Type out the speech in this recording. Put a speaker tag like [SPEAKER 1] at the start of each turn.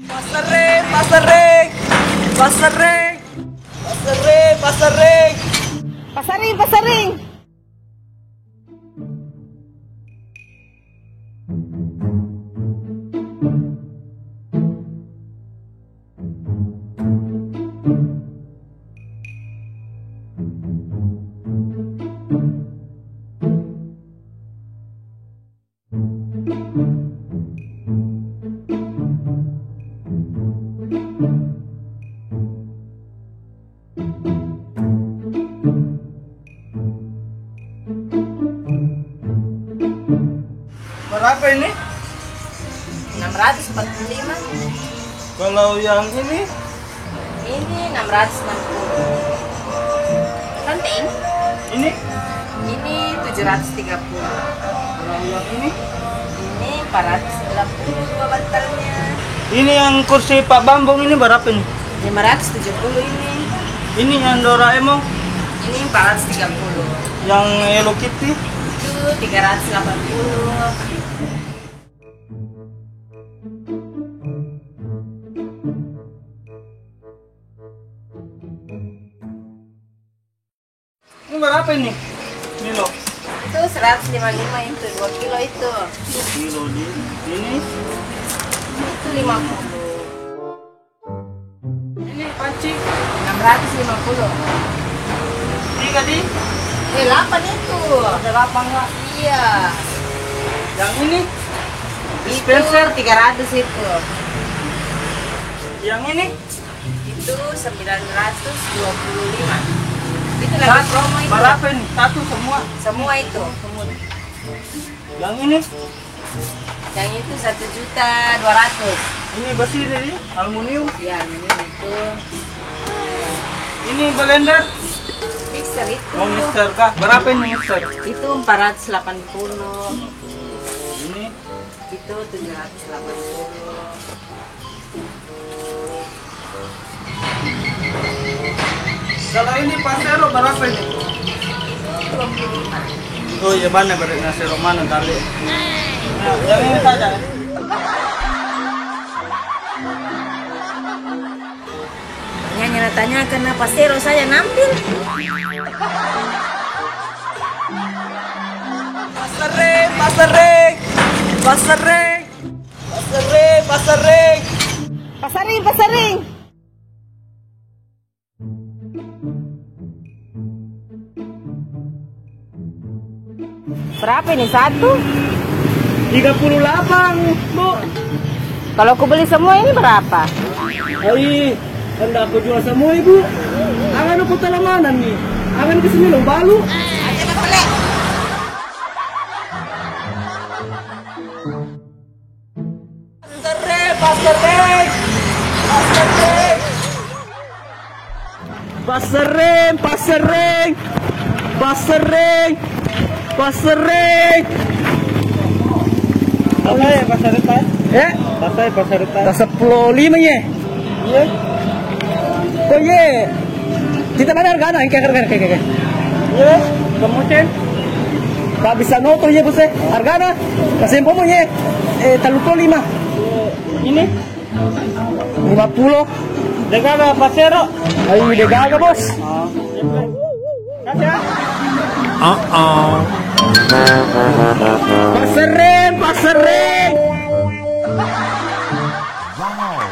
[SPEAKER 1] Pasar Ring, Pasar Ring, Pasar Ring, Pasar Ring, Pasar Ring,
[SPEAKER 2] Pasar Ring, Pasar Ring.
[SPEAKER 1] Berapa ini?
[SPEAKER 2] 645.
[SPEAKER 1] Kalau yang ini?
[SPEAKER 2] Ini 660. Penting.
[SPEAKER 1] Ini?
[SPEAKER 2] Ini 730.
[SPEAKER 1] Kalau yang ini?
[SPEAKER 2] Ini 480 dua bantalnya.
[SPEAKER 1] Ini yang kursi Pak Bambang ini berapa nih?
[SPEAKER 2] 570 ini.
[SPEAKER 1] Ini yang Doraemon?
[SPEAKER 2] Ini 430.
[SPEAKER 1] Yang Hello Kitty?
[SPEAKER 2] Itu 380.
[SPEAKER 1] Ini berapa ini? Ini loh.
[SPEAKER 2] Itu 155 itu 2 kilo itu.
[SPEAKER 1] 2 kilo ini?
[SPEAKER 2] Itu 50.
[SPEAKER 1] Ini panci?
[SPEAKER 2] 650.
[SPEAKER 1] Tiga di?
[SPEAKER 2] 8 itu.
[SPEAKER 1] Ada 8 nggak?
[SPEAKER 2] Iya.
[SPEAKER 1] Yang ini?
[SPEAKER 2] Itu
[SPEAKER 1] Dispenser?
[SPEAKER 2] 300 itu.
[SPEAKER 1] Yang ini?
[SPEAKER 2] Itu 925. Itu lagi promo itu.
[SPEAKER 1] Berapa ini? Satu semua?
[SPEAKER 2] Semua itu.
[SPEAKER 1] Yang ini?
[SPEAKER 2] Yang itu 1.200.000.
[SPEAKER 1] Ini besi dari aluminium.
[SPEAKER 2] Ya, ini itu.
[SPEAKER 1] Ini blender?
[SPEAKER 2] Mixer itu.
[SPEAKER 1] Oh, mixer kah? Berapa ini mixer?
[SPEAKER 2] Itu 480.
[SPEAKER 1] Ini?
[SPEAKER 2] Itu 780.
[SPEAKER 1] Kalau ini pasero berapa ini?
[SPEAKER 2] Itu 25.
[SPEAKER 1] Oh iya, mana berarti pasero mana kali? Nah, yang ini saja.
[SPEAKER 2] Hanya tanya karena pasero saya ngambil.
[SPEAKER 1] Pasar Ring, Pasar Ring, Pasar Ring, Pasar Ring, Pasar Ring.
[SPEAKER 2] Pasar Ring, Pasar Ring. Berapa ini satu?
[SPEAKER 1] 38, Bu.
[SPEAKER 2] Kalau aku beli semua ini berapa?
[SPEAKER 1] Ai, hendak aku jual semua, Ibu. Angan aku telamanan nih. Angan kesini lo balu.
[SPEAKER 2] Aja nggak boleh.
[SPEAKER 1] Pasar Ring, Pasar Ring, Pasar Ring. Pasar Ring, Pasar Ring, Pasar Ring, Pasar Ring. Apa ya Pasar Ring, Pak? Ya? Pasar Ring. Tak 10.5 ya? Iya. Oh iya. Kita mana harga kayak. Iya, kemudian tak bisa noto ya bos. Harga kasih pomnya 35. Ini 50. Degaga pasero. Ayo degaga bos. Kasih ya. Pasar Ring, Pasar Ring. Wow.